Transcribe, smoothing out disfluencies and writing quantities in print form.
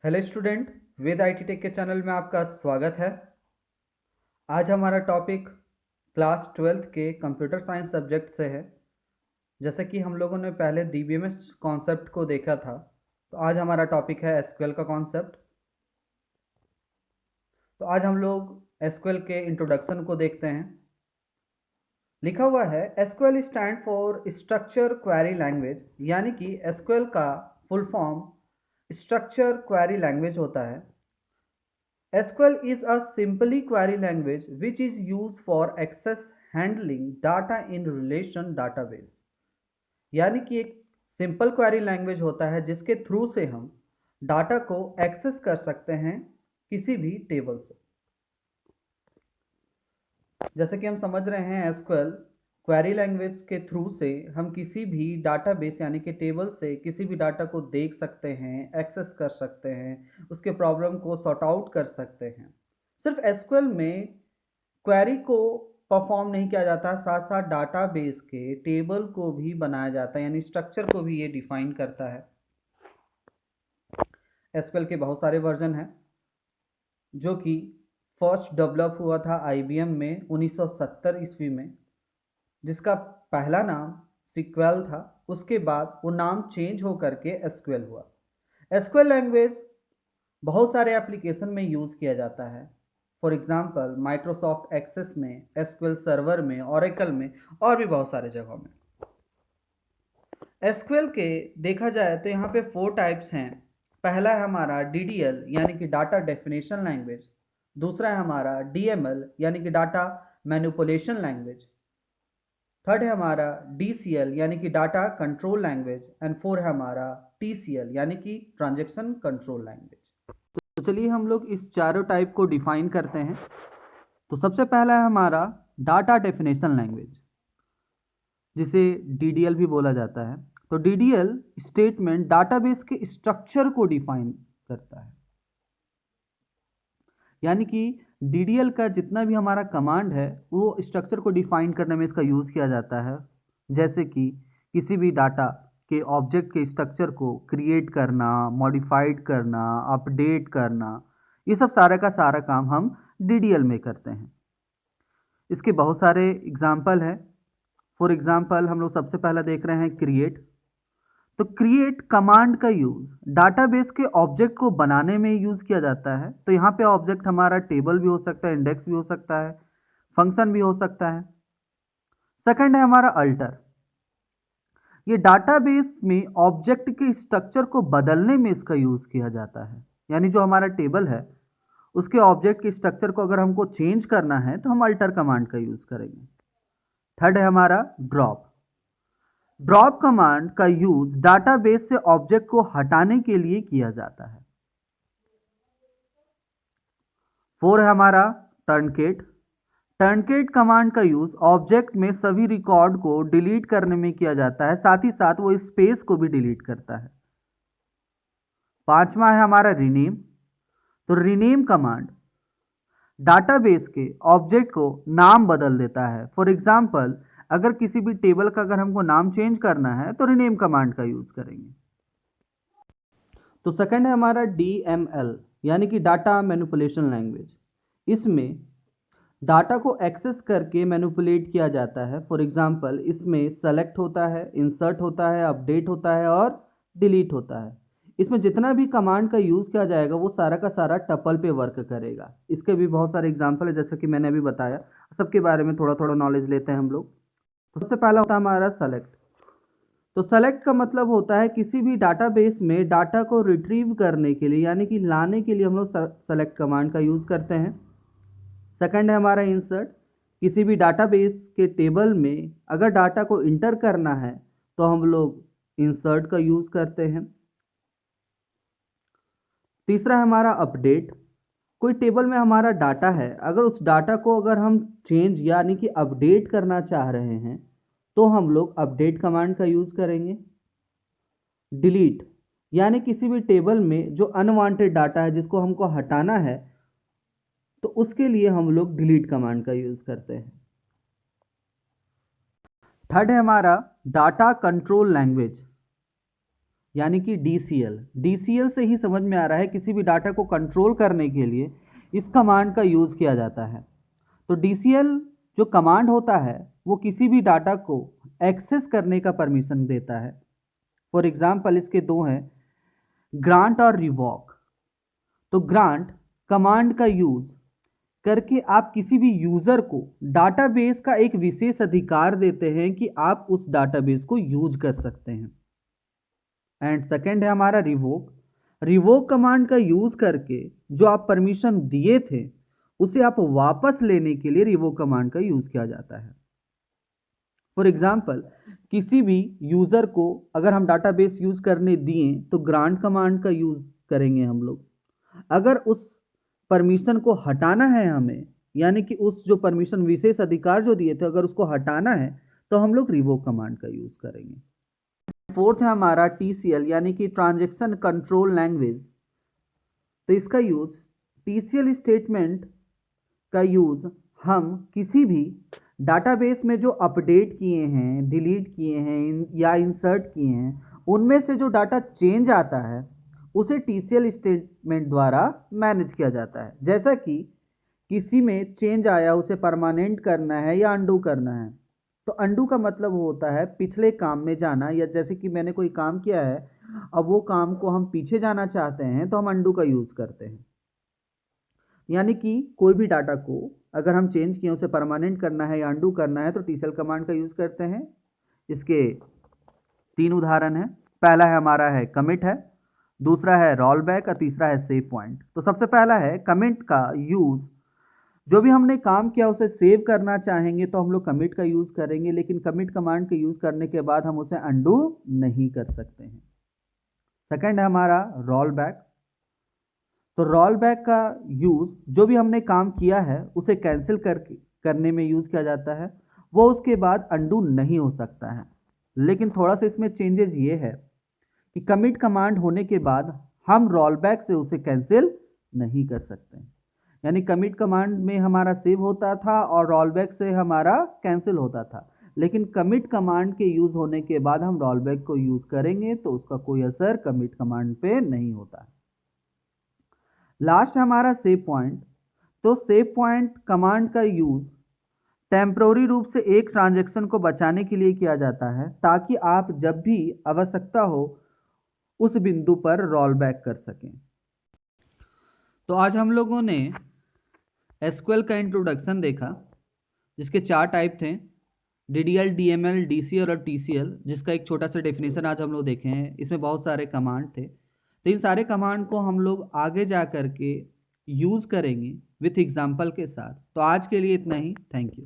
Hello student, Ved IT tech के channel में आपका स्वागत है। आज हमारा टॉपिक क्लास 12th के कंप्यूटर साइंस सब्जेक्ट से है। जैसे कि हम लोगों ने पहले डीबीएमएस कॉन्सेप्ट को देखा था, तो आज हमारा टॉपिक है एसक्यूएल का कॉन्सेप्ट। तो आज हम लोग एसक्यूएल के इंट्रोडक्शन को देखते हैं। लिखा हुआ है SQL stand for structure query language, यानी कि एसक्यूएल का full form structure query language होता है। SQL is a simply query language which is used for access handling data in relation database। यानी कि एक सिंपल क्वेरी लैंग्वेज होता है जिसके थ्रू से हम डाटा को एक्सेस कर सकते हैं किसी भी टेबल से। जैसे कि हम समझ रहे हैं एसक्यूएल क्वेरी लैंग्वेज के थ्रू से हम किसी भी डाटाबेस यानी कि टेबल से किसी भी डाटा को देख सकते हैं, एक्सेस कर सकते हैं, उसके प्रॉब्लम को सॉर्ट आउट कर सकते हैं। सिर्फ एसक्यूएल में क्वेरी को परफॉर्म नहीं किया जाता, साथ साथ डाटाबेस के टेबल को भी बनाया जाता है, यानी स्ट्रक्चर को भी ये डिफाइन करता है। एसक्यूएल के बहुत सारे वर्जन हैं जो कि फर्स्ट डेवलप हुआ था आईबीएम में 1970 ईस्वी में, जिसका पहला नाम सीक्वेल था। उसके बाद वो नाम चेंज हो करके एसक्यूएल हुआ। एसक्यूएल लैंग्वेज बहुत सारे एप्लीकेशन में यूज़ किया जाता है। फॉर एग्जांपल माइक्रोसॉफ्ट एक्सेस में, एसक्यूएल सर्वर में, ओरेकल में और भी बहुत सारे जगहों में। एसक्यूएल के देखा जाए तो यहाँ पे 4 टाइप्स हैं। पहला है हमारा डीडीएल यानी कि डाटा डेफिनेशन लैंग्वेज, दूसरा है हमारा डीएमएल यानी कि डाटा मैनिपुलेशन लैंग्वेज, थर्ड है हमारा डीसीएल यानी कि data control language, and four है हमारा टीसीएल यानी कि ट्रांजैक्शन कंट्रोल लैंग्वेज। तो चलिए हम लोग इस चारों टाइप को डिफाइन करते हैं। तो सबसे पहला है हमारा डाटा डेफिनेशन लैंग्वेज, जिसे डीडीएल भी बोला जाता है। तो डीडीएल स्टेटमेंट डाटाबेस के स्ट्रक्चर को डिफाइन करता है, यानी कि डीडीएल का जितना भी हमारा कमांड है वो स्ट्रक्चर को डिफाइन करने में इसका यूज़ किया जाता है। जैसे कि किसी भी डाटा के ऑब्जेक्ट के स्ट्रक्चर को क्रिएट करना, मॉडिफाइड करना, अपडेट करना, ये सब सारा का सारा काम हम डीडीएल में करते हैं। इसके बहुत सारे एग्जाम्पल हैं। फॉर एग्जाम्पल हम लोग सबसे पहला देख रहे हैं क्रिएट। तो क्रिएट कमांड का यूज डाटाबेस के ऑब्जेक्ट को बनाने में यूज किया जाता है। तो यहाँ पे ऑब्जेक्ट हमारा टेबल भी हो सकता है, इंडेक्स भी हो सकता है, फंक्शन भी हो सकता है। सेकंड है हमारा अल्टर। ये डाटाबेस में ऑब्जेक्ट के स्ट्रक्चर को बदलने में इसका यूज किया जाता है, यानी जो हमारा टेबल है उसके ऑब्जेक्ट के स्ट्रक्चर को अगर हमको चेंज करना है तो हम अल्टर कमांड का यूज करेंगे। थर्ड है हमारा ड्रॉप। ड्रॉप कमांड का यूज डाटाबेस से ऑब्जेक्ट को हटाने के लिए किया जाता है। फोर है हमारा टर्नकेट। टर्नकेट कमांड का यूज ऑब्जेक्ट में सभी रिकॉर्ड को डिलीट करने में किया जाता है, साथ ही साथ वो स्पेस को भी डिलीट करता है। पांचवा है हमारा रीनेम। तो रीनेम कमांड डाटाबेस के ऑब्जेक्ट को नाम बदल देता है। फॉर एग्जाम्पल अगर किसी भी टेबल का अगर हमको नाम चेंज करना है तो रीनेम कमांड का यूज करेंगे। तो सेकंड है हमारा डीएमएल यानी कि डाटा मैनिपुलेशन लैंग्वेज। इसमें डाटा को एक्सेस करके मैनिपुलेट किया जाता है। फॉर एग्जांपल इसमें सेलेक्ट होता है, इंसर्ट होता है, अपडेट होता है और डिलीट होता है। इसमें जितना भी कमांड का यूज़ किया जाएगा वो सारा का सारा टपल पे वर्क करेगा। इसके भी बहुत सारे एग्जांपल है, जैसा कि मैंने अभी बताया। सबके बारे में थोड़ा थोड़ा नॉलेज लेते हैं हम लोग। तो सबसे पहला होता है हमारा सेलेक्ट। तो सेलेक्ट का मतलब होता है किसी भी डाटाबेस में डाटा को रिट्रीव करने के लिए, यानी कि लाने के लिए हम लोग सेलेक्ट कमांड का यूज़ करते हैं। सेकंड है हमारा इंसर्ट। किसी भी डाटाबेस के टेबल में अगर डाटा को इंटर करना है तो हम लोग इंसर्ट का यूज़ करते हैं। तीसरा है हमारा अपडेट। कोई टेबल में हमारा डाटा है, अगर उस डाटा को अगर हम चेंज यानी कि अपडेट करना चाह रहे हैं तो हम लोग अपडेट कमांड का यूज़ करेंगे। डिलीट यानी किसी भी टेबल में जो अनवांटेड डाटा है जिसको हमको हटाना है तो उसके लिए हम लोग डिलीट कमांड का यूज़ करते हैं। थर्ड है हमारा डाटा कंट्रोल लैंग्वेज, यानी कि DCL। DCL से ही समझ में आ रहा है किसी भी डाटा को कंट्रोल करने के लिए इस कमांड का यूज़ किया जाता है। तो DCL जो कमांड होता है वो किसी भी डाटा को एक्सेस करने का परमिशन देता है। फॉर एग्जाम्पल इसके दो हैं, ग्रांट और रिवॉक। तो ग्रांट कमांड का यूज़ करके आप किसी भी यूज़र को डाटाबेस का एक विशेष अधिकार देते हैं कि आप उस डाटाबेस को यूज कर सकते हैं। एंड सेकेंड है हमारा रिवोक। रिवोक कमांड का यूज़ करके जो आप परमिशन दिए थे उसे आप वापस लेने के लिए रिवोक कमांड का यूज़ किया जाता है। फॉर एग्जाम्पल किसी भी यूज़र को अगर हम डाटाबेस यूज़ करने दिए तो ग्रांट कमांड का यूज़ करेंगे हम लोग। अगर उस परमिशन को हटाना है हमें, यानी कि उस जो परमिशन विशेष अधिकार जो दिए थे अगर उसको हटाना है तो हम लोग रिवोक कमांड का यूज़ करेंगे। फोर्थ है हमारा TCL यानी कि ट्रांजैक्शन कंट्रोल लैंग्वेज। तो इसका यूज़ TCL स्टेटमेंट का यूज़ हम किसी भी डाटाबेस में जो अपडेट किए हैं, डिलीट किए हैं या इंसर्ट किए हैं उनमें से जो डाटा चेंज आता है उसे TCL स्टेटमेंट द्वारा मैनेज किया जाता है। जैसा कि किसी में चेंज आया उसे परमानेंट करना है या अंडू करना है, तो अंडू का मतलब होता है पिछले काम में जाना, या जैसे कि मैंने कोई काम किया है अब वो काम को हम पीछे जाना चाहते हैं तो हम अंडू का यूज़ करते हैं। यानी कि कोई भी डाटा को अगर हम चेंज किए उसे परमानेंट करना है या अंडू करना है तो TCL कमांड का यूज़ करते हैं। इसके तीन उदाहरण हैं। पहला है हमारा है कमिट है, दूसरा है रोल बैक और तीसरा है सेव पॉइंट। तो सबसे पहला है कमिट का यूज़। जो भी हमने काम किया उसे सेव करना चाहेंगे तो हम लोग कमिट का यूज़ करेंगे, लेकिन कमिट कमांड के यूज़ करने के बाद हम उसे अंडू नहीं कर सकते हैं। सेकंड है हमारा रोल बैक। तो रोल बैक का यूज़ जो भी हमने काम किया है उसे कैंसिल करने में यूज़ किया जाता है, वो उसके बाद अंडू नहीं हो सकता है। लेकिन थोड़ा सा इसमें चेंजेस ये है कि कमिट कमांड होने के बाद हम रोल बैक से उसे कैंसिल नहीं कर सकते। यानी कमिट कमांड में हमारा सेव होता था और रोल बैक से हमारा कैंसिल होता था, लेकिन कमिट कमांड के यूज़ होने के बाद हम रोल बैक को यूज़ करेंगे तो उसका कोई असर कमिट कमांड पे नहीं होता है। लास्ट है हमारा सेव पॉइंट। तो सेव पॉइंट कमांड का यूज़ टेम्पररी रूप से एक ट्रांजैक्शन को बचाने के लिए किया जाता है ताकि आप जब भी आवश्यकता हो उस बिंदु पर रोल बैक कर सकें। तो आज हम लोगों ने एसक्यूएल का इंट्रोडक्शन देखा जिसके चार टाइप थे, DDL, DML, DCL और TCL, जिसका एक छोटा सा डेफिनेशन आज हम लोग देखे हैं। इसमें बहुत सारे कमांड थे, तो इन सारे कमांड को हम लोग आगे जा कर के यूज़ करेंगे विथ एग्जाम्पल के साथ। तो आज के लिए इतना ही। Thank you.